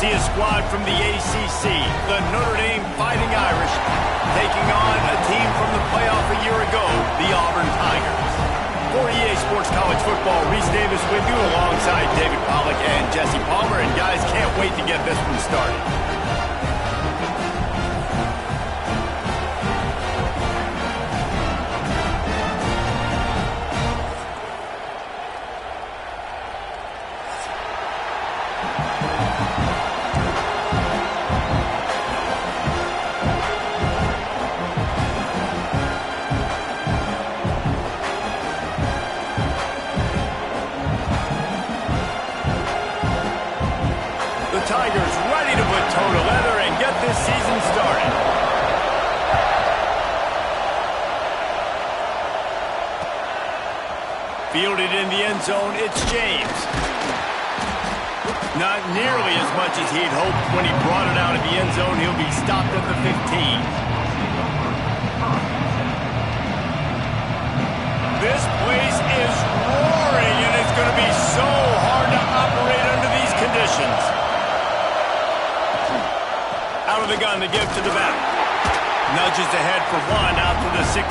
see a squad from the ACC, the Notre Dame Fighting Irish, taking on a team from the playoff a year ago, the Auburn Tigers. For EA Sports College Football, Reese Davis with you alongside David Pollack and Jesse Palmer. And guys, can't wait to get this one started. Tigers ready to put toe to leather and get this season started. Fielded in the end zone, it's James. Not nearly as much as he'd hoped when he brought it out of the end zone. He'll be stopped at the 15. This place is roaring, and it's going to be so hard to operate under these conditions. Out of the gun, the give to the back. Nudges ahead for one out to the 16.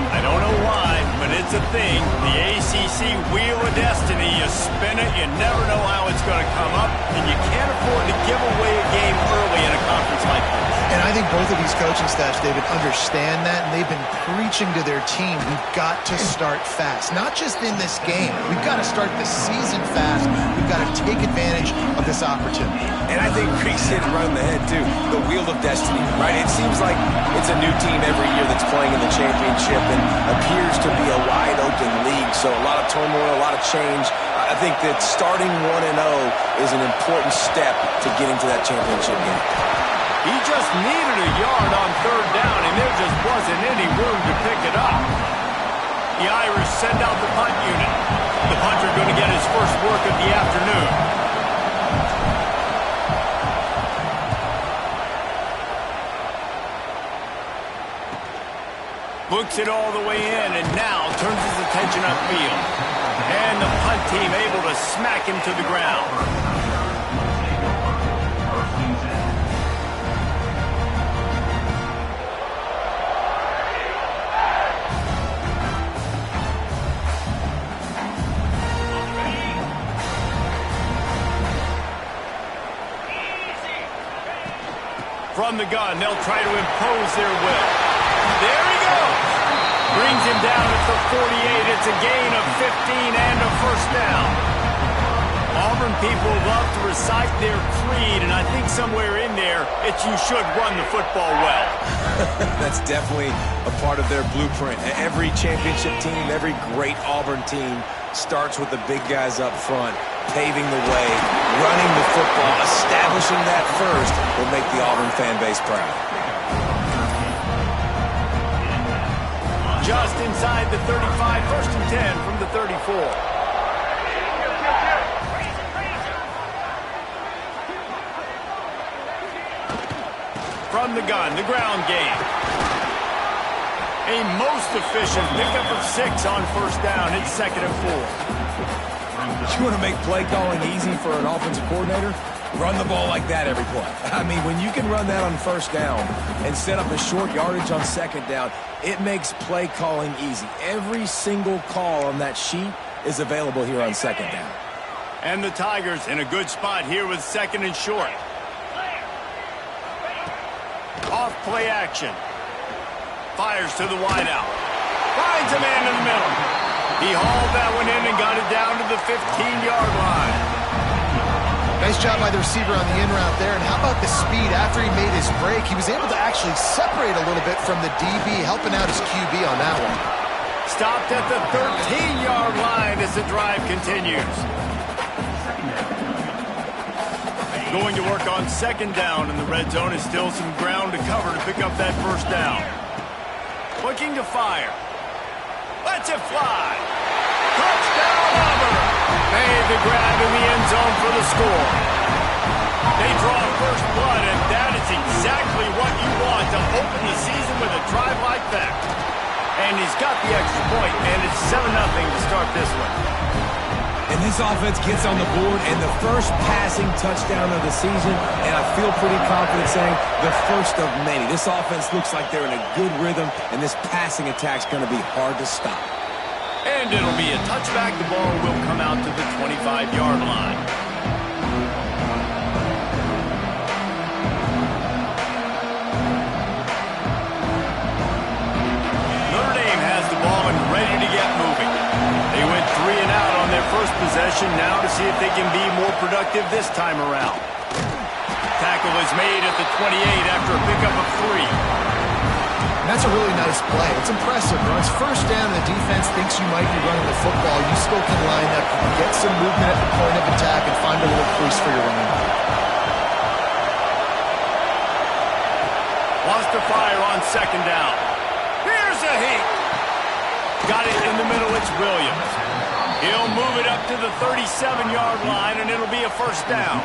I don't know why, but it's a thing. The ACC Wheel of Destiny, you spin it, you never know how it's going to come up, and you can't afford to give away a game early in a conference like this. And I think both of these coaching staffs, David, understand that, and they've been preaching to their team, we've got to start fast. Not just in this game. We've got to start the season fast. We've got to take advantage of this opportunity. And I think Reese hit it right on the head, too. The Wheel of Destiny, right? It seems like it's a new team every year that's playing in the championship and appears to be a wide-open league. So a lot of turmoil, a lot of change. I think that starting 1-0 is an important step to getting to that championship game. He just needed a yard on third down, and there just wasn't any room to pick it up. The Irish send out the punt unit. The punter going to get his first work of the afternoon. Looks it all the way in, and now turns his attention upfield. And the punt team able to smack him to the ground. From the gun, they'll try to impose their will. There he goes. Brings him down at the 48. It's a gain of 15 and a first down. Auburn people love to recite their creed, and I think somewhere in there, it's you should run the football well. That's definitely a part of their blueprint. Every championship team, every great Auburn team starts with the big guys up front, paving the way, running the football, establishing that first will make the Auburn fan base proud. Just inside the 35, first and 10 from the 34. From the gun, the ground game. A most efficient pickup of 6 on first down. It's second and 4. You want to make play calling easy for an offensive coordinator? Run the ball like that every play. I mean, when you can run that on first down and set up a short yardage on second down, it makes play calling easy. Every single call on that sheet is available here on second down. And the Tigers in a good spot here with second and short. Off play action. Fires to the wideout. Finds a man in the middle. He hauled that one in and got it down to the 15-yard line. Nice job by the receiver on the in route there. And how about the speed after he made his break? He was able to actually separate a little bit from the DB, helping out his QB on that one. Stopped at the 13-yard line as the drive continues. Going to work on second down in the red zone is still some ground to cover to pick up that first down. Looking to fire. Lets it fly. Touchdown, Auburn. Made the grab in the end zone for the score. They draw first blood, and that is exactly what you want to open the season with a drive like that. And he's got the extra point, and it's 7-0 to start this one. And this offense gets on the board, and the first passing touchdown of the season, and I feel pretty confident saying the first of many. This offense looks like they're in a good rhythm, and this passing attack's going to be hard to stop. And it'll be a touchback. The ball will come out to the 25-yard line. Notre Dame has the ball and ready to get moving. They went 3 and out on their first possession, now to see if they can be more productive this time around. Tackle is made at the 28 after a pickup of 3. And that's a really nice play. It's impressive. When it's first down and the defense thinks you might be running the football, you still can line up, you can get some movement at the point of attack and find a little crease for your running back. Wants to fire on second down. Here's a heat. Got it in the middle, it's Williams. He'll move it up to the 37-yard line, and it'll be a first down.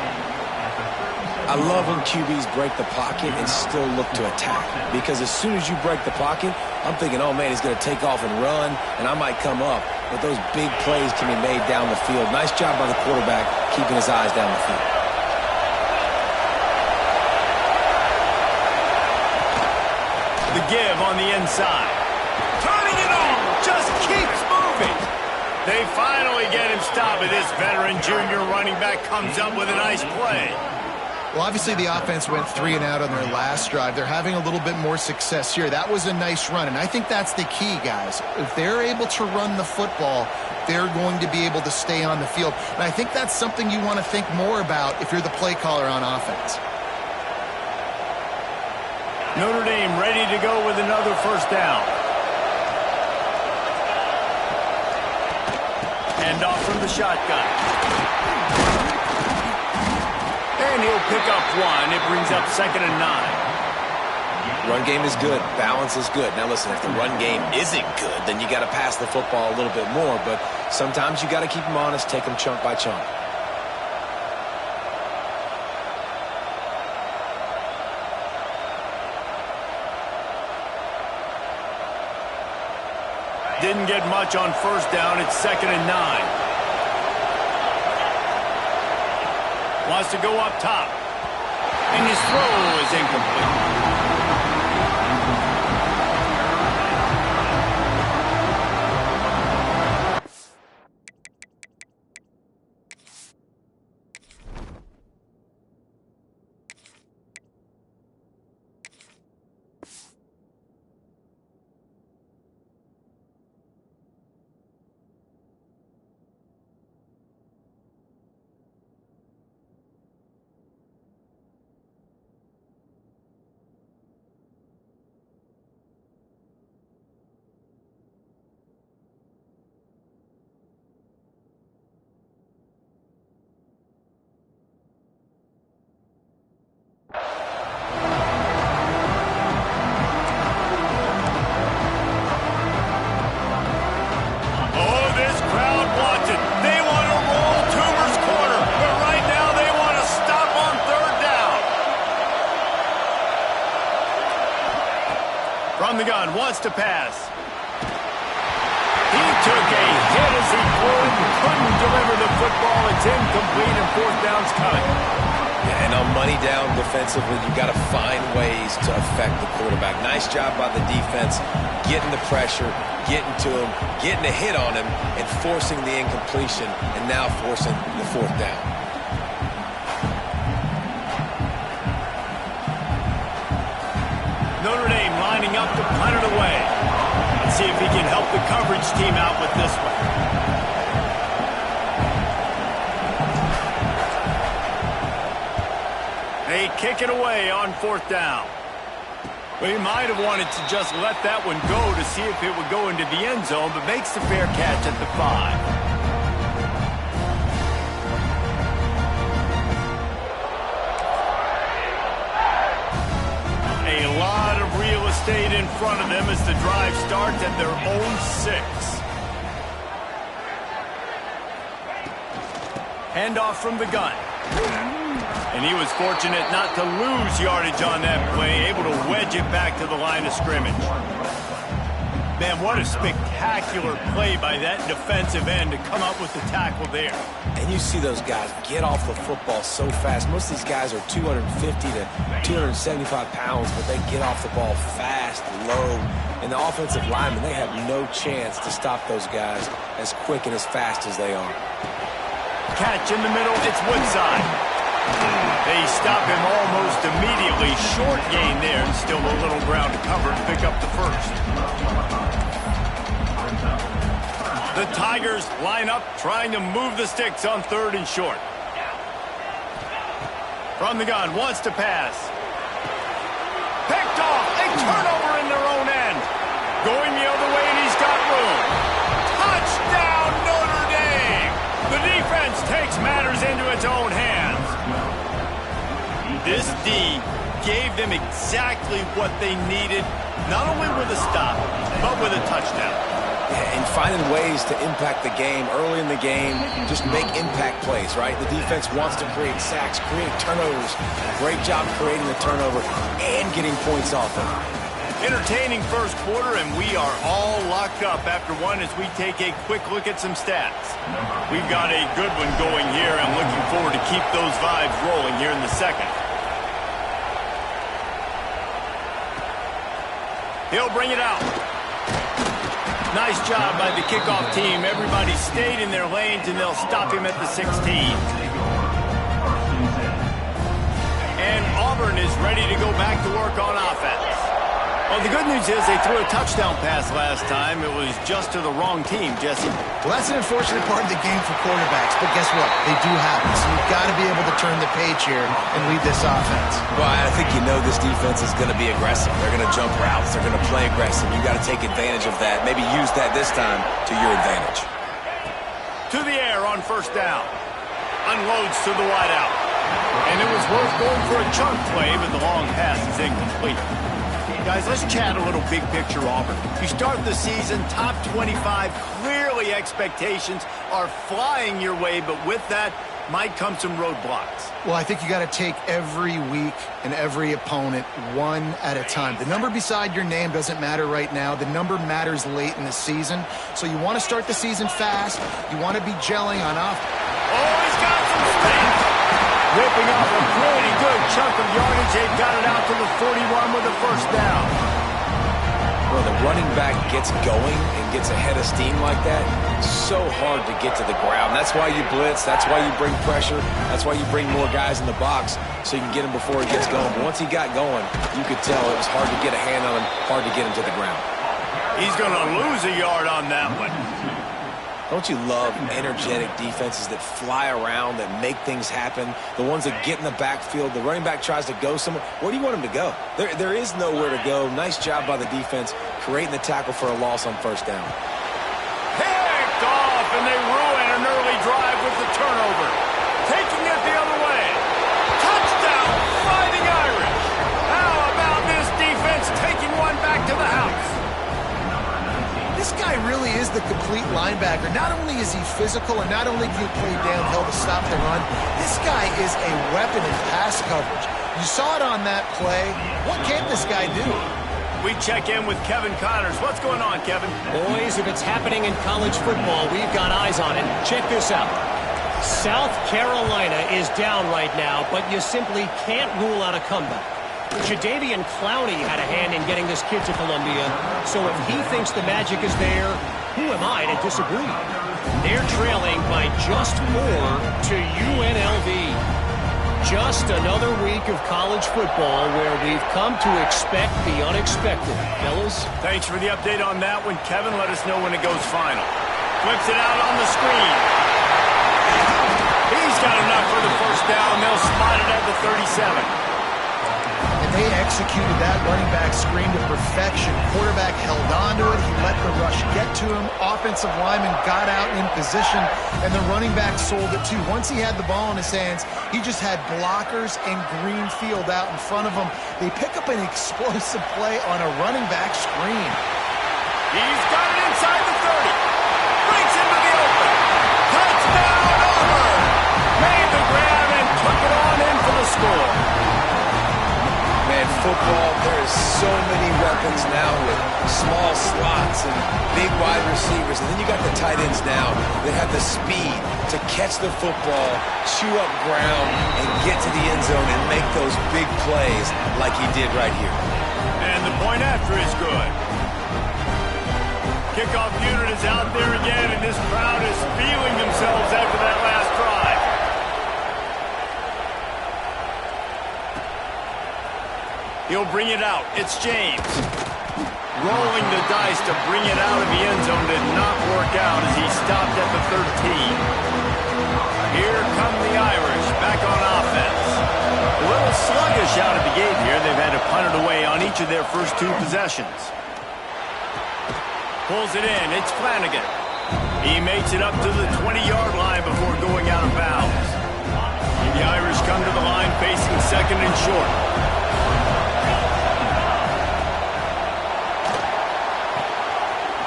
I love when QBs break the pocket and still look to attack. Because as soon as you break the pocket, I'm thinking, oh, man, he's going to take off and run, and I might come up. But those big plays can be made down the field. Nice job by the quarterback keeping his eyes down the field. The give on the inside. Turning it on. Just keeps moving. They finally get him stopped, and this veteran junior running back comes up with a nice play. Well, obviously the offense went 3 and out on their last drive. They're having a little bit more success here. That was a nice run, and I think that's the key, guys. If they're able to run the football, they're going to be able to stay on the field. And I think that's something you want to think more about if you're the play caller on offense. Notre Dame ready to go with another first down. Hand off from the shotgun. And he'll pick up 1. It brings up 2nd and 9. Run game is good. Balance is good. Now, listen, if the run game isn't good, then you got to pass the football a little bit more. But sometimes you got to keep them honest, take them chunk by chunk. Didn't get much on first down. It's 2nd and 9. Wants to go up top. And his throw is incomplete. From the gun, wants to pass. He took a hit as he threw it and couldn't deliver the football. It's incomplete and 4th down's coming. Yeah, and on money down defensively, you got to find ways to affect the quarterback. Nice job by the defense, getting the pressure, getting to him, getting a hit on him, and forcing the incompletion, and now forcing the 4th down. Notre Dame lining up to punt it away. Let's see if he can help the coverage team out with this one. They kick it away on 4th down. Well, he might have wanted to just let that one go to see if it would go into the end zone, but makes the fair catch at the 5. Stayed in front of them as the drive starts at their own 6. Handoff from the gun. And he was fortunate not to lose yardage on that play, able to wedge it back to the line of scrimmage. Man, what a spectacular play by that defensive end to come up with the tackle there. And you see those guys get off the football so fast. Most of these guys are 250 to 275 pounds, but they get off the ball fast, low. And the offensive linemen, they have no chance to stop those guys as quick and as fast as they are. Catch in the middle, it's Woodside. They stop him almost immediately. Short gain there, and still a little ground to cover to pick up the first. The Tigers line up, trying to move the sticks on 3rd and short. From the gun, wants to pass. Picked off, a turnover in their own end. Going the other way, and he's got room. Touchdown, Notre Dame! The defense takes matters into its own hands. This D gave them exactly what they needed, not only with a stop, but with a touchdown. Yeah, and finding ways to impact the game early in the game, just make impact plays, right? The defense wants to create sacks, create turnovers. Great job creating the turnover and getting points off of it. Entertaining first quarter, and we are all locked up after one as we take a quick look at some stats. We've got a good one going here, and looking forward to keep those vibes rolling here in the second. He'll bring it out. Nice job by the kickoff team. Everybody stayed in their lanes, and they'll stop him at the 16. And Auburn is ready to go back to work on offense. Well, the good news is they threw a touchdown pass last time. It was just to the wrong team, Jesse. Well, that's an unfortunate part of the game for quarterbacks, but guess what? They do happen, so you've got to be able to turn the page here and lead this offense. Well, I think you know this defense is going to be aggressive. They're going to jump routes. They're going to play aggressive. You've got to take advantage of that. Maybe use that this time to your advantage. To the air on 1st down. Unloads to the wideout. And it was worth going for a chunk play, but the long pass is incomplete. Guys, let's chat a little big picture, Auburn. You start the season top 25. Clearly expectations are flying your way, but with that might come some roadblocks. Well, I think you got to take every week and every opponent one at a time. The number beside your name doesn't matter right now. The number matters late in the season. So you want to start the season fast. You want to be gelling on off. Oh, he's got some space. Ripping off a pretty good chunk of yardage. They've got it out to the 41 with a 1st down. Well, the running back gets going and gets ahead of steam like that, so hard to get to the ground. That's why you blitz. That's why you bring pressure. That's why you bring more guys in the box so you can get him before he gets going. But once he got going, you could tell it was hard to get a hand on him, hard to get him to the ground. He's going to lose a yard on that one. Don't you love energetic defenses that fly around, that make things happen? The ones that get in the backfield, the running back tries to go somewhere. Where do you want him to go? There is nowhere to go. Nice job by the defense creating the tackle for a loss on 1st down. Picked off, and they ruin an early drive with the turnover. Taking it the other way. Touchdown, Fighting Irish. How about this defense taking one back to the house? This guy really is the complete linebacker. Not only is he physical, and not only can he play downhill to stop the run, this guy is a weapon in pass coverage. You saw it on that play. What can this guy do? We check in with Kevin Connors. What's going on, Kevin? Boys, if it's happening in college football, we've got eyes on it. Check this out. South Carolina is down right now, but you simply can't rule out a comeback. Jadeveon Clowney had a hand in getting this kid to Columbia, so if he thinks the magic is there, who am I to disagree? They're trailing by just 4 to UNLV. Just another week of college football where we've come to expect the unexpected. Fellas? Thanks for the update on that one, Kevin. Let us know when it goes final. Flips it out on the screen. He's got enough for the 1st down. They'll spot it at the 37. And they executed that running back screen to perfection. Quarterback held on to it. He let the rush get to him. Offensive lineman got out in position, and the running back sold it too. Once he had the ball in his hands, he just had blockers and green field out in front of him. They pick up an explosive play on a running back screen. He's got it inside the 30. Breaks into the open. Touchdown, Auburn! Made the grab and took it on in for the score. Man, football There is so many weapons now with small slots and big wide receivers. And then you got the tight ends now that have the speed to catch the football, chew up ground, and get to the end zone and make those big plays like he did right here. And the point after is good. Kickoff unit is out there again, and this crowd is feeling themselves after that last drive. He'll bring it out. It's James. Rolling the dice to bring it out of the end zone did not work out as he stopped at the 13. Here come the Irish back on offense. A little sluggish out of the gate here. They've had to punt it away on each of their first two possessions. Pulls it in. It's Flanagan. He makes it up to the 20-yard line before going out of bounds. The Irish come to the line facing second and short.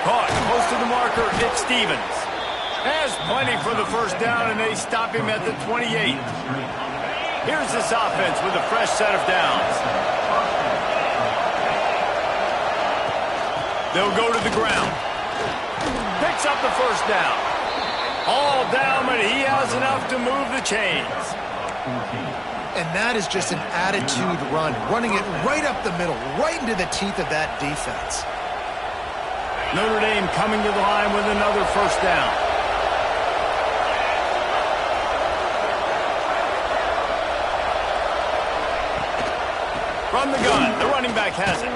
Caught close to the marker. It's Stevens. Has plenty for the first down, and they stop him at the 28. Here's this offense with a fresh set of downs. They'll go to the ground. Picks up the first down. All down, but he has enough to move the chains. And that is just an attitude run, running it right up the middle, right into the teeth of that defense. Notre Dame coming to the line with another first down. From the gun, the running back has it.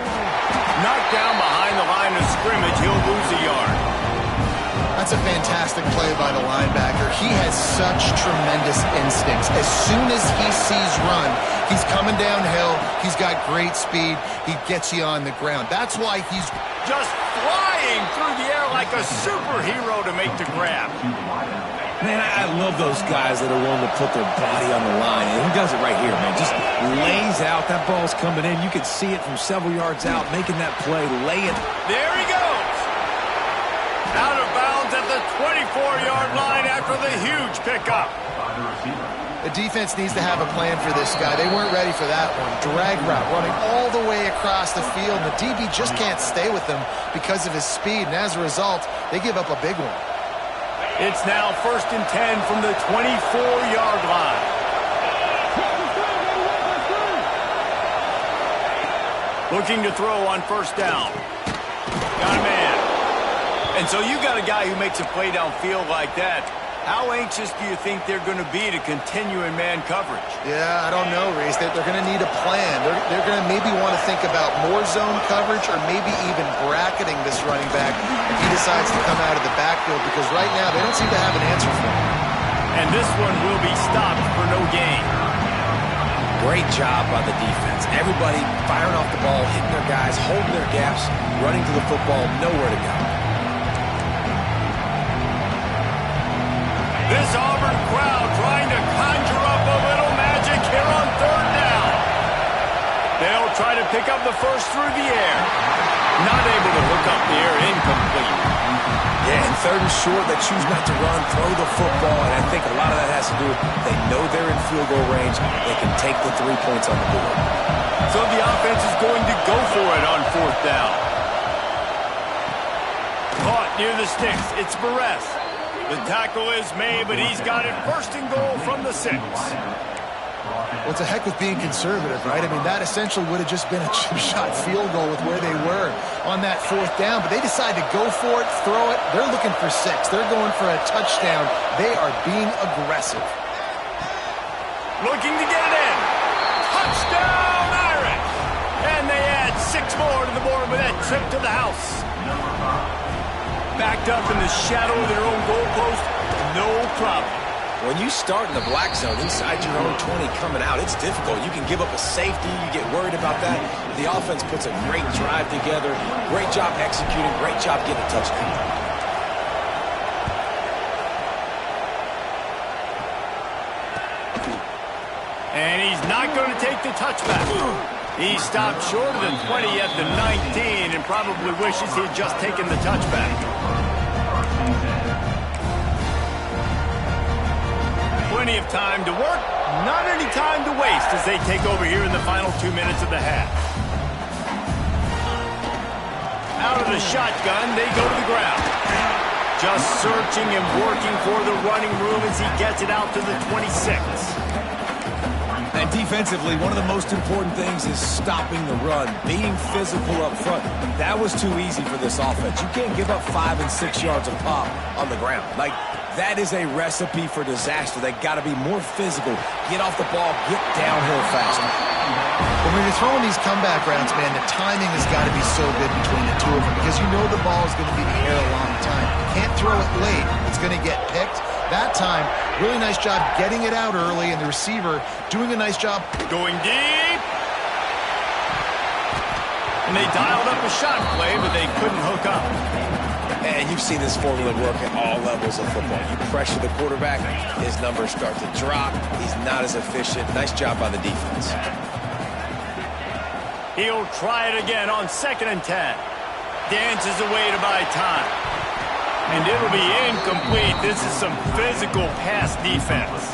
Knocked down behind the line of scrimmage, he'll lose a yard. That's a fantastic play by the linebacker. He has such tremendous instincts. As soon as he sees run, he's coming downhill. He's got great speed. He gets you on the ground. That's why he's just flying through the air like a superhero to make the grab. Man, I love those guys that are willing to put their body on the line. And he does it right here, man. Just lays out. That ball's coming in. You can see it from several yards out, making that play, laying. There he goes. Out of bounds at the 24-yard line after the huge pickup. The defense needs to have a plan for this guy. They weren't ready for that one. Drag route running all the way across the field. The DB just can't stay with him because of his speed. And as a result, they give up a big one. It's now 1st and 10 from the 24-yard line. Looking to throw on first down. Got a man. And so you got a guy who makes a play downfield like that. How anxious do you think they're going to be to continue in man coverage? Yeah, I don't know, Reese. They're going to need a plan. They're going to maybe want to think about more zone coverage or maybe even bracketing this running back if he decides to come out of the backfield, because right now they don't seem to have an answer for him. And this one will be stopped for no gain. Great job by the defense. Everybody firing off the ball, hitting their guys, holding their gaps, running to the football, nowhere to go. This Auburn crowd trying to conjure up a little magic here on third down. They'll try to pick up the first through the air. Not able to hook up the air, incomplete. Yeah, and third and short, they choose not to run, throw the football, and I think a lot of that has to do with they know they're in field goal range. They can take the 3 points on the board. So the offense is going to go for it on fourth down. Caught near the sticks. It's Barres. The tackle is made, but he's got it first and goal from the 6. Well, it's a heck with being conservative, right? I mean, that essentially would have just been a chip-shot field goal with where they were on that fourth down, but they decide to go for it, throw it. They're looking for 6. They're going for a touchdown. They are being aggressive. Looking to get it in. Touchdown, Irish! And they add 6 more to the board with that trip to the house. Backed up in the shadow of their own goalpost, no problem. When you start in the black zone inside your own 20 coming out, it's difficult. You can give up a safety. You get worried about that. The offense puts a great drive together. Great job executing. Great job getting a touchdown. And he's not going to take the touchback. He stopped short of the 20 at the 19 and probably wishes he had just taken the touchback. Plenty of time to work, not any time to waste as they take over here in the final 2 minutes of the half. Out of the shotgun, they go to the ground. Just searching and working for the running room as he gets it out to the 26. And defensively, one of the most important things is stopping the run, being physical up front. That was too easy for this offense. You can't give up 5 and 6 yards of pop on the ground. Like, that is a recipe for disaster. They got to be more physical, get off the ball, get downhill faster. When you're throwing these comeback routes, man, the timing has got to be so good between the two of them because you know the ball is going to be in the air a long time. You can't throw it late. It's going to get picked. That time, really nice job getting it out early, and the receiver doing a nice job. Going deep. And they dialed up a shot play, but they couldn't hook up. And you've seen this formula work at all levels of football. You pressure the quarterback, his numbers start to drop. He's not as efficient. Nice job by the defense. He'll try it again on 2nd and 10. Dances away to buy time. And it'll be incomplete. This is some physical pass defense.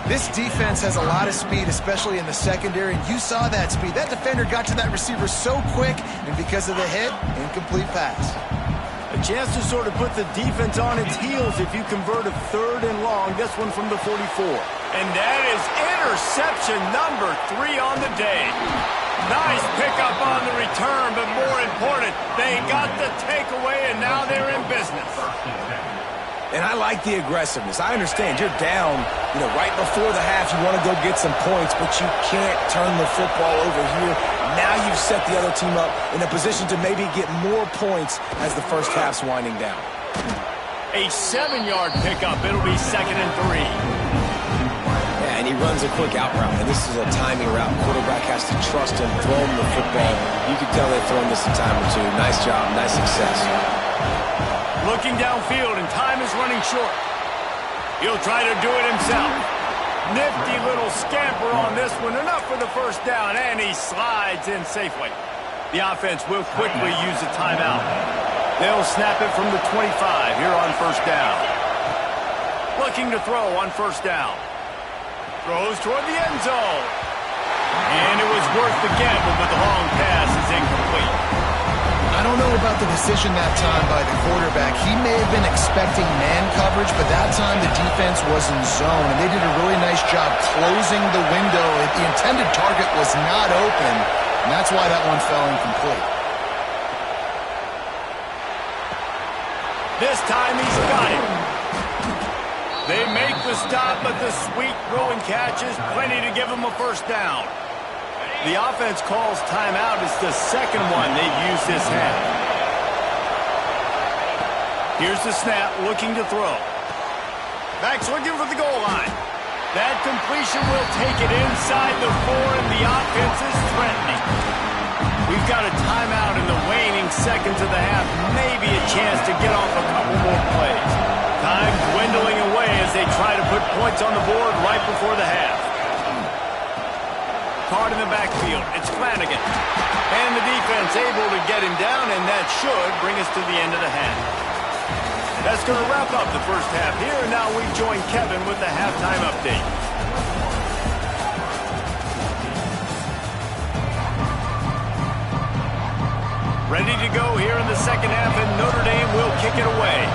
This defense has a lot of speed, especially in the secondary, and you saw that speed. That defender got to that receiver so quick, and because of the hit, incomplete pass. A chance to sort of put the defense on its heels if you convert a 3rd and long. This one from the 44. And that is interception number 3 on the day. Nice pickup on the return, but more important, they got the takeaway, and now they're in business. And I like the aggressiveness. I understand you're down, right before the half. You want to go get some points, but you can't turn the football over here. Now you've set the other team up in a position to maybe get more points as the first half's winding down. A 7-yard pickup. It'll be 2nd and 3. And he runs a quick out route, and this is a timing route. Quarterback has to trust him, throw him the football. You can tell they've thrown this a time or two. Nice job, nice success. Looking downfield, and time is running short. He'll try to do it himself. Nifty little scamper on this one. Enough for the first down, and he slides in safely. The offense will quickly use a timeout. They'll snap it from the 25 here on 1st down. Looking to throw on 1st down. Throws toward the end zone. And it was worth the gamble, but the long pass is incomplete. I don't know about the decision that time by the quarterback. He may have been expecting man coverage, but that time the defense was in zone, and they did a really nice job closing the window. The intended target was not open, and that's why that one fell incomplete. This time he's got it. They make the stop, but the sweet throwing catch is plenty to give him a 1st down. The offense calls timeout. It's the 2nd one they've used this half. Here's the snap, looking to throw. Back's looking for the goal line. That completion will take it inside the 4, and the offense is threatening. We've got a timeout in the waning seconds of the half. Maybe a chance to get off a couple more plays. Time dwindling away as they try to put points on the board right before the half. Card in the backfield. It's Flanagan. And the defense able to get him down, and that should bring us to the end of the half. That's going to wrap up the first half here, and now we join Kevin with the halftime update. Ready to go here in the 2nd half, and Notre Dame will kick it away.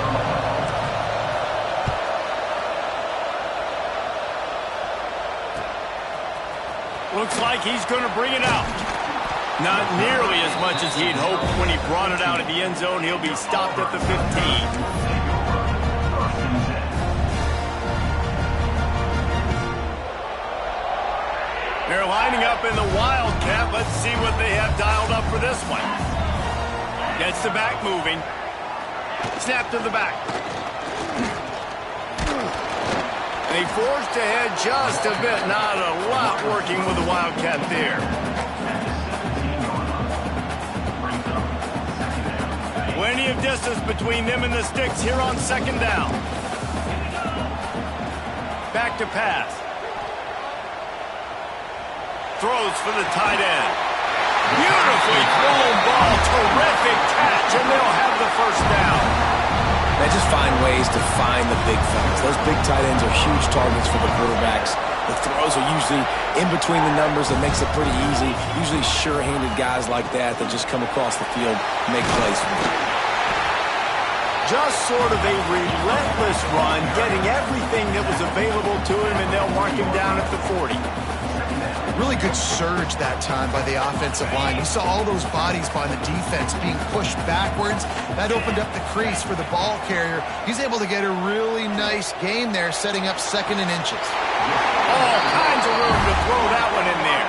Looks like he's going to bring it out. Not nearly as much as he'd hoped when he brought it out at the end zone. He'll be stopped at the 15. They're lining up in the Wildcat. Let's see what they have dialed up for this one. Gets the back moving. Snap to the back. They forged ahead just a bit. Not a lot working with the Wildcat there. Plenty of distance between them and the sticks here on 2nd down. Back to pass. Throws for the tight end. Beautifully thrown ball. Terrific catch, and they'll have the 1st down. They just find ways to find the big fellas. Those big tight ends are huge targets for the quarterbacks. The throws are usually in between the numbers. That makes it pretty easy. Usually sure-handed guys like that just come across the field and make plays for them. Just sort of a relentless run, getting everything that was available to him, and they'll mark him down at the 40. Really good surge that time by the offensive line. You saw all those bodies by the defense being pushed backwards. That opened up the crease for the ball carrier. He's able to get a really nice gain there, setting up 2nd and inches. All kinds of room to throw that one in there.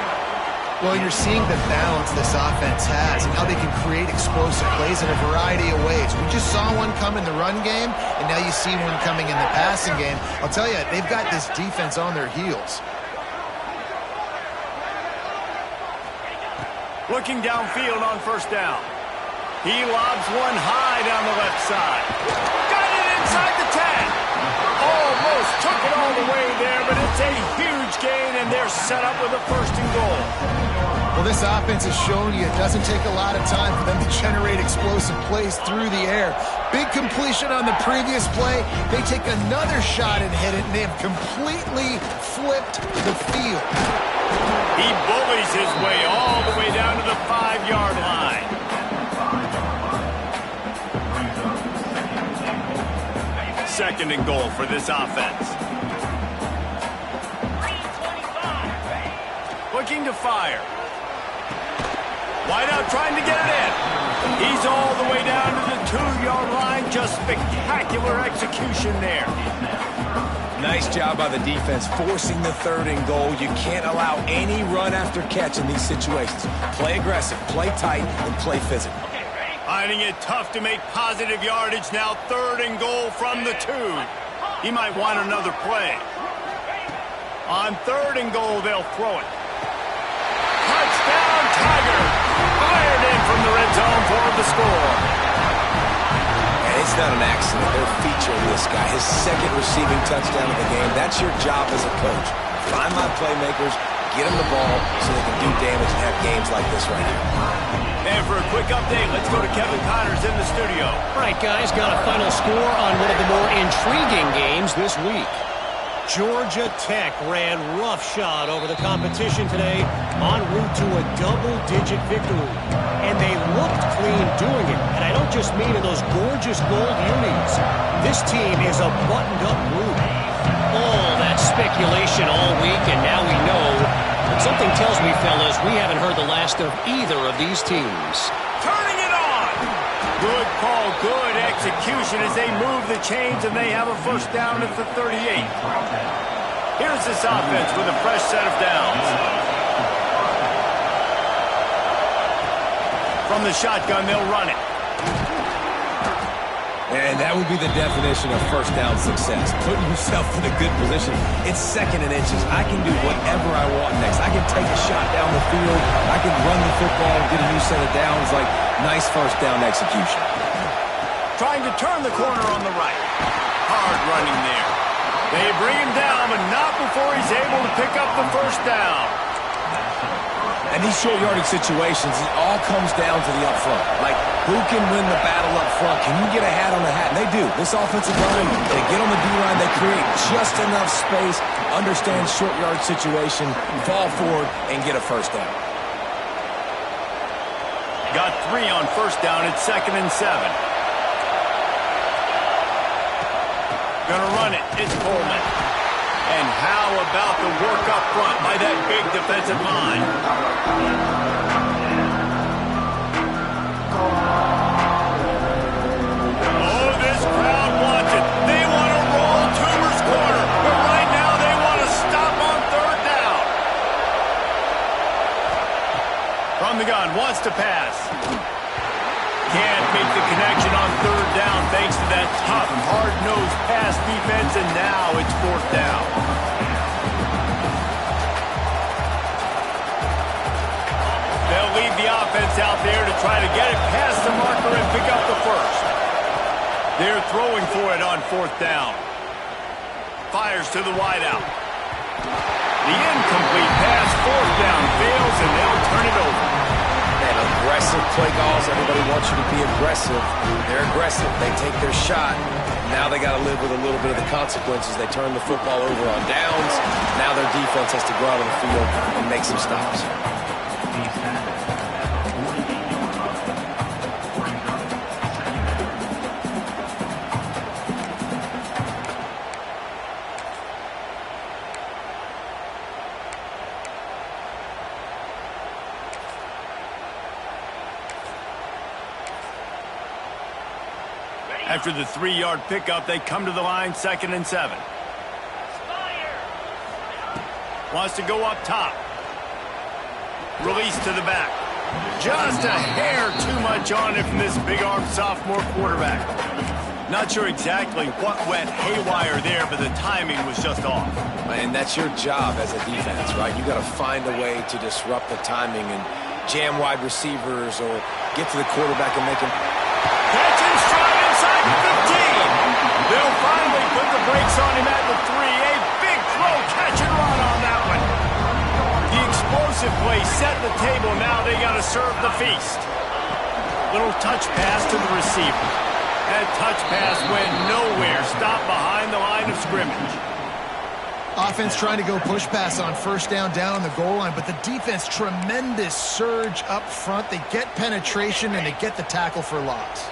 Well, you're seeing the balance this offense has and how they can create explosive plays in a variety of ways. We just saw one come in the run game, and now you see one coming in the passing game. I'll tell you, they've got this defense on their heels. Looking downfield on 1st down. He lobs one high down the left side. Got it inside the 10. Almost took it all the way there, but it's a huge gain, and they're set up with a 1st and goal. Well, this offense has shown you it doesn't take a lot of time for them to generate explosive plays through the air. Big completion on the previous play. They take another shot and hit it, and they have completely flipped the field. He bullies his way all the way down to the 5-yard line. Second and goal for this offense. Looking to fire. Wide out trying to get it in. He's all the way down to the 2-yard line. Just spectacular execution there. Nice job by the defense forcing the 3rd and goal. You can't allow any run after catch in these situations. Play aggressive, play tight, and play physical. Finding it tough to make positive yardage now. 3rd and goal from the 2. He might want another play. On 3rd and goal, they'll throw it. Touchdown, Tiger! Fired in from the red zone for the score. And it's not an accident. They're featuring this guy. His 2nd receiving touchdown of the game. That's your job as a coach. Find my playmakers, get them the ball so they can do damage and have games like this right here. And for a quick update, let's go to Kevin Connors in the studio. All right, guys, got a final score on one of the more intriguing games this week. Georgia Tech ran roughshod over the competition today en route to a double-digit victory. And they looked clean doing it. And I don't just mean in those gorgeous gold unis. This team is a buttoned-up group. All that speculation all week, and now we know. But something tells me, fellas, we haven't heard the last of either of these teams. Turning it on! Good call, good execution as they move the chains, and they have a 1st down at the 38. Here's this offense with a fresh set of downs. From the shotgun, they'll run it. And that would be the definition of 1st down success. Putting yourself in a good position. It's 2nd and inches. I can do whatever I want next. I can take a shot down the field. I can run the football and get a new set of downs. Like, nice 1st down execution. Trying to turn the corner on the right. Hard running there. They bring him down, but not before he's able to pick up the 1st down. And these short yardage situations, it all comes down to the up front. Like, who can win the battle up front? Can you get a hat on the hat? And they do. This offensive line, they get on the D-line, they create just enough space, understand short yardage situation, fall forward, and get a 1st down. Got 3 on 1st down at 2nd and 7. Gonna run it. It's Coleman. And how about the work up front by that big defensive line? Oh, this crowd wants it. They want to roll Toomer's corner. But right now they want to stop on 3rd down. From the gun, wants to pass. Can't make the connection on 3rd down thanks to that tough, hard-nosed pass defense, and now it's 4th down. They'll lead the offense out there to try to get it past the marker and pick up the 1st. They're throwing for it on 4th down. Fires to the wideout. The incomplete pass, 4th down, fails, and they'll turn it over. And a Aggressive play calls. Everybody wants you to be aggressive. They're aggressive. They take their shot. Now they got to live with a little bit of the consequences. They turn the football over on downs. Now their defense has to go out on the field and make some stops. After the 3-yard pickup, they come to the line 2nd and 7. Wants to go up top. Release to the back. Just a hair too much on it from this big-armed sophomore quarterback. Not sure exactly what went haywire there, but the timing was just off. And that's your job as a defense, right? You got to find a way to disrupt the timing and jam wide receivers or get to the quarterback and make him... Catch and stride inside the 15. They'll finally put the brakes on him at the 3. A big throw, catch and run on that one. The explosive play set the table. Now they got to serve the feast. Little touch pass to the receiver. That touch pass went nowhere. Stopped behind the line of scrimmage. Offense trying to go push pass on first down on the goal line, but the defense, tremendous surge up front. They get penetration and they get the tackle for loss.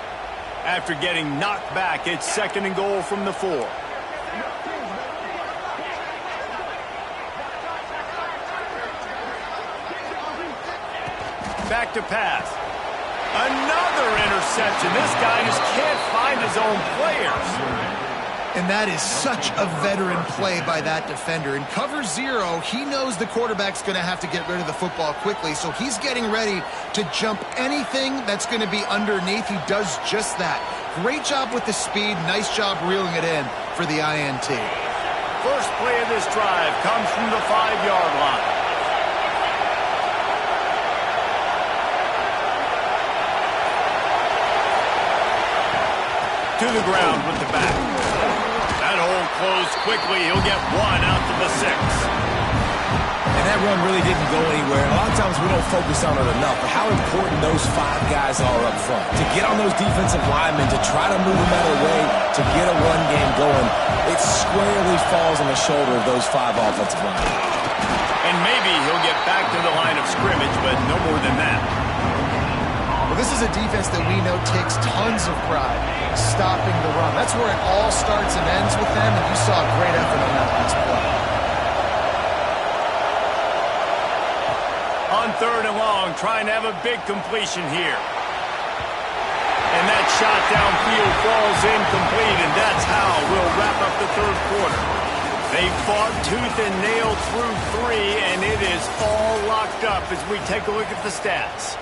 After getting knocked back, it's 2nd and goal from the 4. Back to pass. Another interception. This guy just can't find his own players. And that is such a veteran play by that defender. In cover 0, he knows the quarterback's going to have to get rid of the football quickly, so he's getting ready to jump anything that's going to be underneath. He does just that. Great job with the speed. Nice job reeling it in for the INT. First play of this drive comes from the 5-yard line. To the ground with the back. That hole closed quickly. He'll get 1 out to the 6. And that run really didn't go anywhere. A lot of times we don't focus on it enough, but how important those 5 guys are up front. To get on those defensive linemen, to try to move them out of the way, to get a run game going, it squarely falls on the shoulder of those 5 offensive linemen. And maybe he'll get back to the line of scrimmage, but no more than that. Well, this is a defense that we know takes tons of pride stopping the run. That's where it all starts and ends with them, and you saw a great effort on that last play. On 3rd and long, trying to have a big completion here. And that shot downfield falls incomplete, and that's how we'll wrap up the 3rd quarter. They fought tooth and nail through 3, and it is all locked up as we take a look at the stats.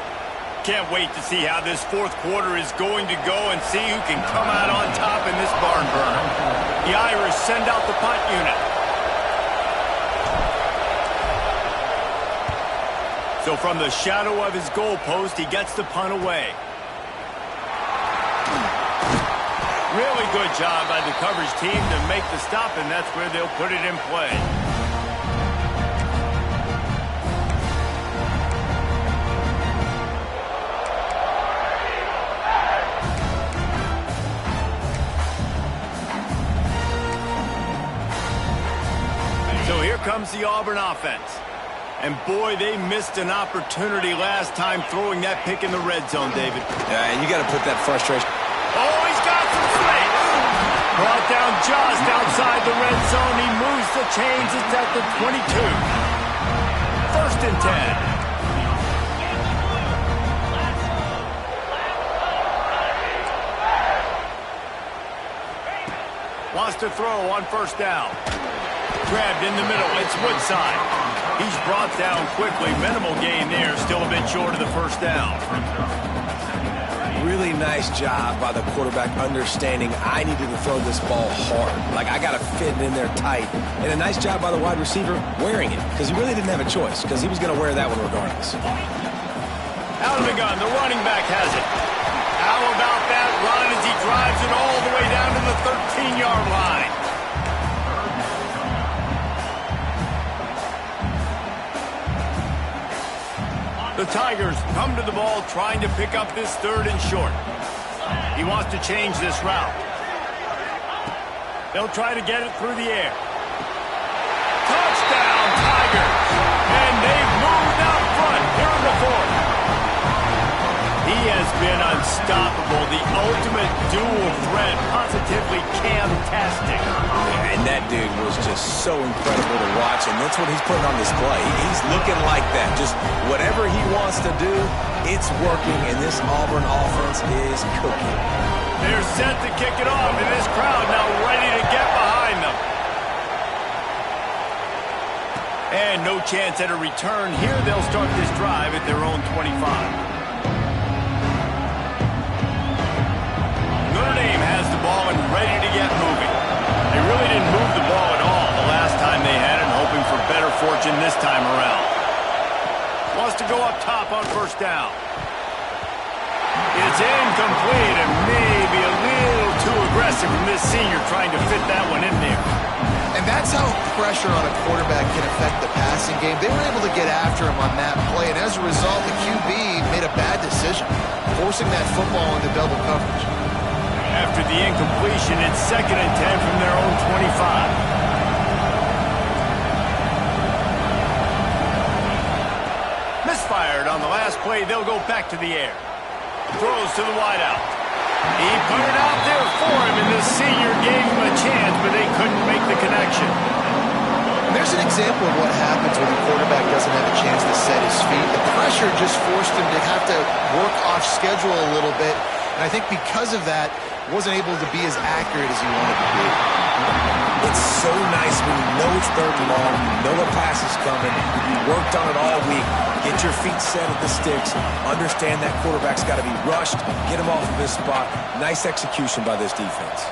Can't wait to see how this 4th quarter is going to go and see who can come out on top in this barn burner. The Irish send out the punt unit. So from the shadow of his goalpost, he gets the punt away. Really good job by the coverage team to make the stop, and that's where they'll put it in play. So here comes the Auburn offense. And boy, they missed an opportunity last time throwing that pick in the red zone, David. Yeah, and you got to put that frustration. Oh, he's got some space. Brought down just outside the red zone. He moves the chains. It's at the 22. 1st and 10. Wants to throw on 1st down. Grabbed in the middle. It's Woodside. He's brought down quickly. Minimal gain there. Still a bit short of the 1st down. Really nice job by the quarterback understanding I needed to throw this ball hard. Like, I got to fit it in there tight. And a nice job by the wide receiver wearing it, because he really didn't have a choice, because he was going to wear that one regardless. Out of the gun. The running back has it. How about that run as he drives it all the way down to the 13-yard line? The Tigers come to the ball trying to pick up this 3rd and short. He wants to change this route. They'll try to get it through the air. Touchdown, Tigers! And they've moved out front here in the 4th. He has been unstoppable, the ultimate dual threat, positively camtastic. And that dude was just so incredible to watch, and that's what he's putting on display. He's looking like that. Just whatever he wants to do, it's working, and this Auburn offense is cooking. They're set to kick it off, and this crowd now ready to get behind them. And no chance at a return here. They'll start this drive at their own 25. Notre Dame has the ball and ready to get moving. They really didn't move the ball at all the last time they had it, hoping for better fortune this time around. Wants to go up top on 1st down. It's incomplete and maybe a little too aggressive from this senior trying to fit that one in there. And that's how pressure on a quarterback can affect the passing game. They were able to get after him on that play, and as a result, the QB made a bad decision, forcing that football into double coverage. After the incompletion, it's 2nd and 10 from their own 25. Misfired on the last play. They'll go back to the air. Throws to the wideout. He put it out there for him, and the senior gave him a chance, but they couldn't make the connection. And there's an example of what happens when the quarterback doesn't have a chance to set his feet. The pressure just forced him to have to work off schedule a little bit, and I think because of that, wasn't able to be as accurate as he wanted to be. It's so nice when you know it's 3rd and long, you know the pass is coming, you worked on it all week, get your feet set at the sticks, understand that quarterback's got to be rushed, get him off of this spot. Nice execution by this defense.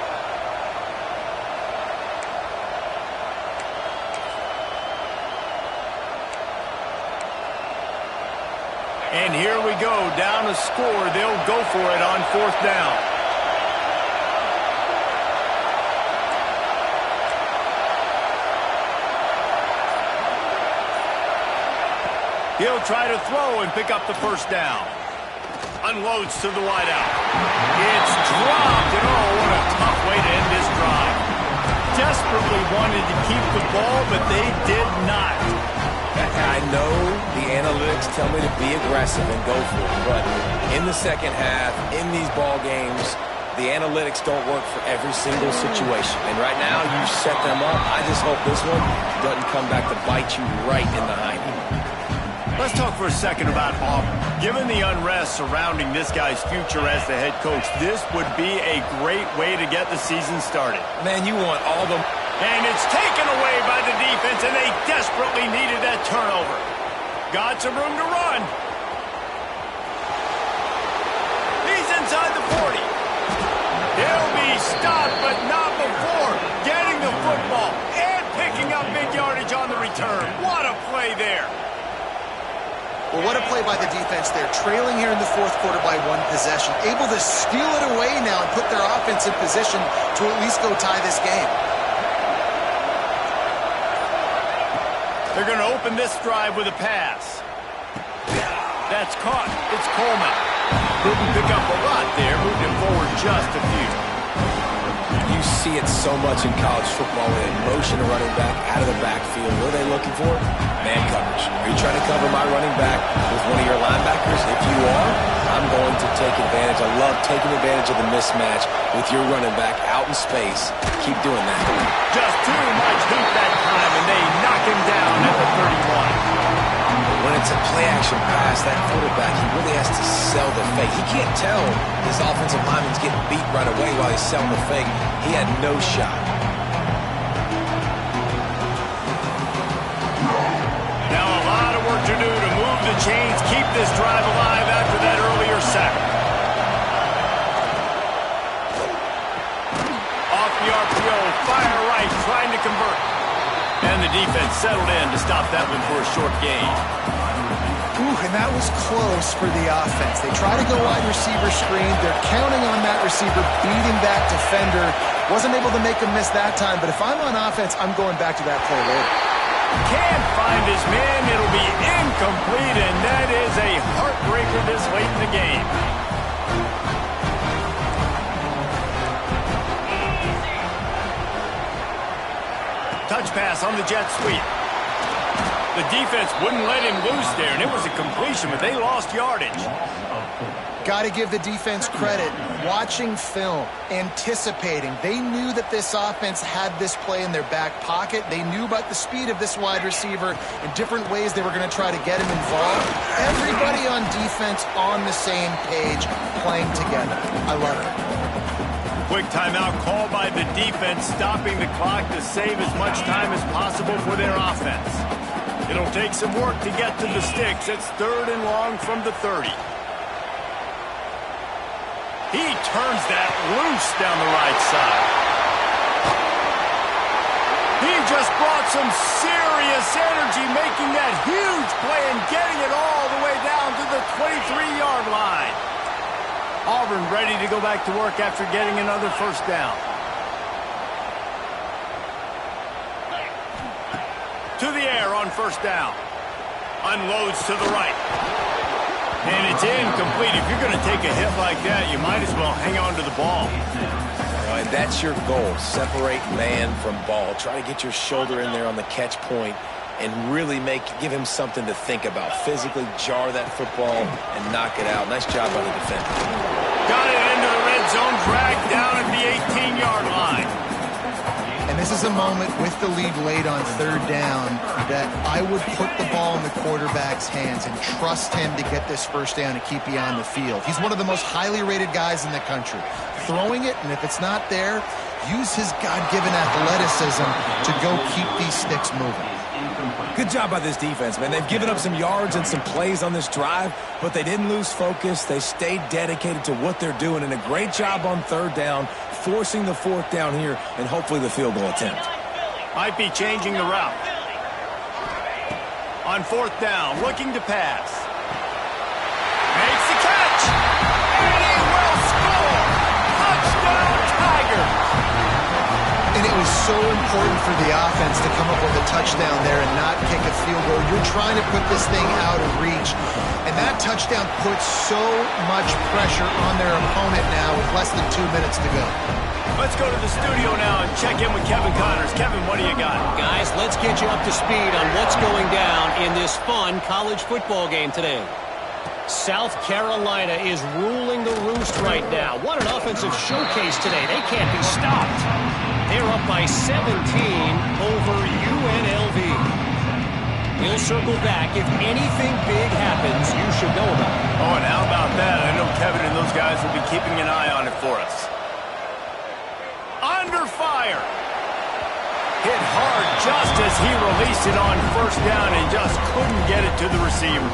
And here we go, down a score. They'll go for it on 4th down. He'll try to throw and pick up the 1st down. Unloads to the wideout. It's dropped, and oh, what a tough way to end this drive. Desperately wanted to keep the ball, but they did not. I know the analytics tell me to be aggressive and go for it, but in the 2nd half, in these ball games, the analytics don't work for every single situation. And right now, you set them up. I just hope this one doesn't come back to bite you right in the hind end. Let's talk for a second about Auburn. Given the unrest surrounding this guy's future as the head coach, this would be a great way to get the season started. Man, you want all the... And it's taken away by the defense, and they desperately needed that turnover. Got some room to run. He's inside the 40. He'll be stopped, but not before getting the football and picking up big yardage on the return. What a play there. Well, what a play by the defense there. Trailing here in the 4th quarter by 1 possession. Able to steal it away now and put their offense in position to at least go tie this game. They're going to open this drive with a pass. That's caught. It's Coleman. Didn't pick up a lot there. Moved him forward just a few. You see it so much in college football. They motion a running back out of the backfield. What are they looking for? Man coverage. Are you trying to cover my running back with one of your linebackers? If you are, I'm going to take advantage. I love taking advantage of the mismatch with your running back out in space. Keep doing that. Just too much heat that time, and they knock him down at the 31. When it's a play-action pass, that quarterback, he really has to sell the fake. He can't tell his offensive lineman's getting beat right away while he's selling the fake. He had no shot. Now a lot of work to do to move the chains, keep this drive alive after that earlier sack. Off the RPO, fire right, trying to convert. And the defense settled in to stop that one for a short gain. Ooh, and that was close for the offense. They try to go wide receiver screen. They're counting on that receiver beating that defender. Wasn't able to make a miss that time, but if I'm on offense, I'm going back to that play later. Can't find his man. It'll be incomplete, and that is a the game. Touch pass on the jet sweep. The defense wouldn't let him loose there, and it was a completion, but they lost yardage. Got to give the defense credit. Watching film, anticipating. They knew that this offense had this play in their back pocket. They knew about the speed of this wide receiver and different ways they were going to try to get him involved. Everybody on defense on the same page, playing together. I love it. Quick timeout called by the defense, stopping the clock to save as much time as possible for their offense. It'll take some work to get to the sticks. It's 3rd and long from the 30. He turns that loose down the right side. He just brought some serious energy, making that huge play and getting it all the way down to the 23-yard line. Auburn ready to go back to work after getting another first down. To the air on first down. Unloads to the right. And it's incomplete. If you're going to take a hit like that, you might as well hang on to the ball. And that's your goal. Separate man from ball. Try to get your shoulder in there on the catch point and really give him something to think about. Physically jar that football and knock it out. Nice job by the defender. Got it into the red zone, dragged down at the 18-yard line. And this is a moment with the lead late on 3rd down that I would put the ball in the quarterback's hands and trust him to get this first down and keep you on the field. He's one of the most highly rated guys in the country. Throwing it, and if it's not there, use his God-given athleticism to go keep these sticks moving. Good job by this defense, man. They've given up some yards and some plays on this drive, but they didn't lose focus. They stayed dedicated to what they're doing, and a great job on 3rd down, forcing the 4th down here, and hopefully the field goal attempt. Might be changing the route. On 4th down, looking to pass. Makes the catch! And he will score! Touchdown, Tigers! And it was so important for the offense to come up with a touchdown there and not kick a field goal. You're trying to put this thing out of reach. And that touchdown puts so much pressure on their opponent now with less than 2 minutes to go. Let's go to the studio now and check in with Kevin Connors. Kevin, what do you got? Guys, let's get you up to speed on what's going down in this fun college football game today. South Carolina is ruling the roost right now. What an offensive showcase today. They can't be stopped. They're up by 17 over UNLV. We'll circle back. If anything big happens, you should know about it. Oh, and how about that? I know Kevin and those guys will be keeping an eye on it for us. Under fire. Hit hard just as he released it on first down and just couldn't get it to the receiver.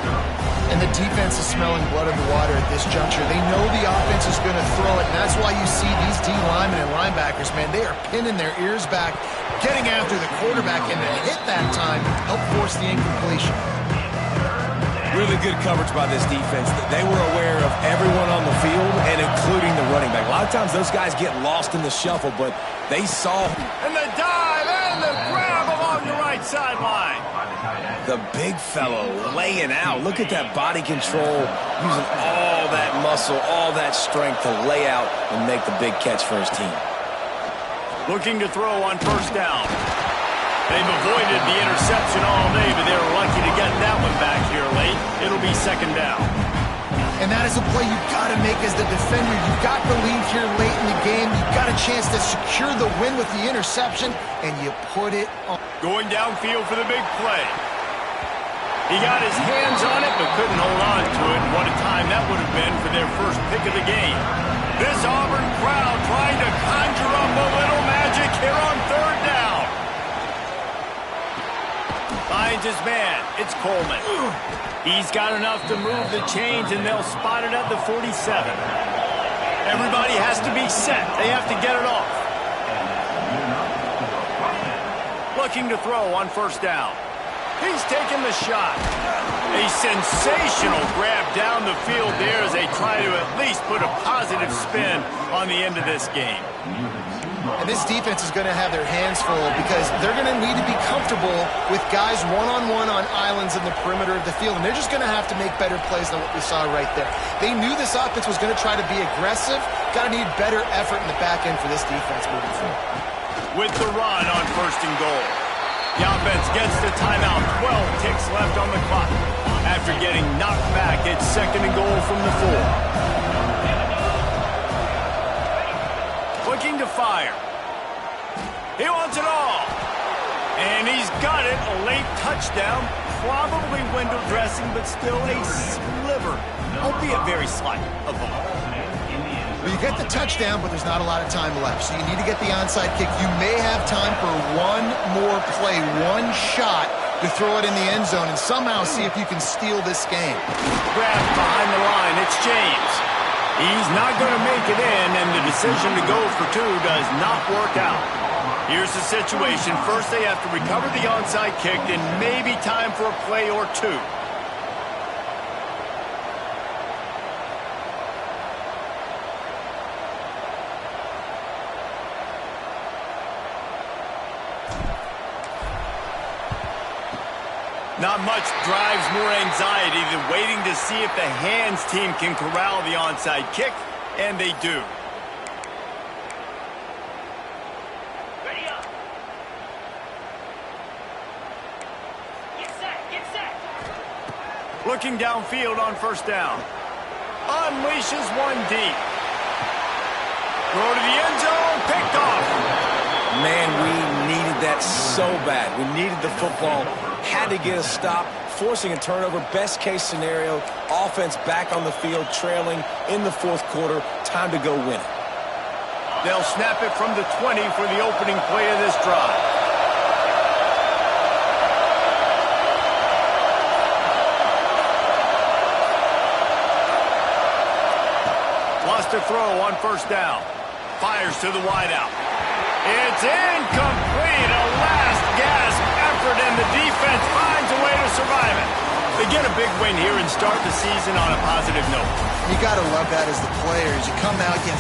And the defense is smelling blood in the water at this juncture. They know the offense is going to throw it, and that's why you see these D linemen and linebackers, man, they are pinning their ears back, getting after the quarterback, and the hit that time helped force the incompletion. Really good coverage by this defense. They were aware of everyone on the field and including the running back. A lot of times those guys get lost in the shuffle, but they saw. And the dive and the grab along the right sideline. The big fellow laying out. Look at that body control, using all that muscle, all that strength to lay out and make the big catch for his team. Looking to throw on first down. They've avoided the interception all day, but they were lucky to get that one back here late. It'll be 2nd down. And that is a play you've got to make as the defender. You've got the lead here late in the game. You've got a chance to secure the win with the interception, and you put it on. Going downfield for the big play. He got his hands on it, but couldn't hold on to it. What a time that would have been for their first pick of the game. This Auburn crowd trying to conjure up a little magic here on 3rd down. Finds his man. It's Coleman. He's got enough to move the chains, and they'll spot it at the 47. Everybody has to be set. They have to get it off. Looking to throw on first down. He's taking the shot. A sensational grab down the field there as they try to at least put a positive spin on the end of this game. And this defense is going to have their hands full because they're going to need to be comfortable with guys one-on-one on islands in the perimeter of the field. And they're just going to have to make better plays than what we saw right there. They knew this offense was going to try to be aggressive. Got to need better effort in the back end for this defense moving forward. With the run on 1st and goal. The offense gets the timeout. 12 ticks left on the clock. After getting knocked back, it's 2nd and goal from the 4. Looking to fire. He wants it all. And he's got it. A late touchdown. Probably window dressing, but still a sliver, albeit very slight, of the ball. Well, you get the touchdown, but there's not a lot of time left. So you need to get the onside kick. You may have time for one more play, one shot to throw it in the end zone and somehow see if you can steal this game. Grabbed behind the line. It's James. He's not going to make it in, and the decision to go for 2 does not work out. Here's the situation. First, they have to recover the onside kick, and maybe time for a play or 2. Not much drives more anxiety than waiting to see if the hands team can corral the onside kick, and they do. Ready up. Get set, get set. Looking downfield on 1st down. Unleashes one deep. Throw to the end zone, picked off. Man, we needed that so bad. We needed the football. Had to get a stop, forcing a turnover. Best case scenario, offense back on the field, trailing in the 4th quarter. Time to go win it. They'll snap it from the 20 for the opening play of this drive. Lost a throw on 1st down. Fires to the wideout. It's incomplete. A last gasp effort, and the defense finds a way to survive it. They get a big win here and start the season on a positive note. You got to love that as the players. You come out, you have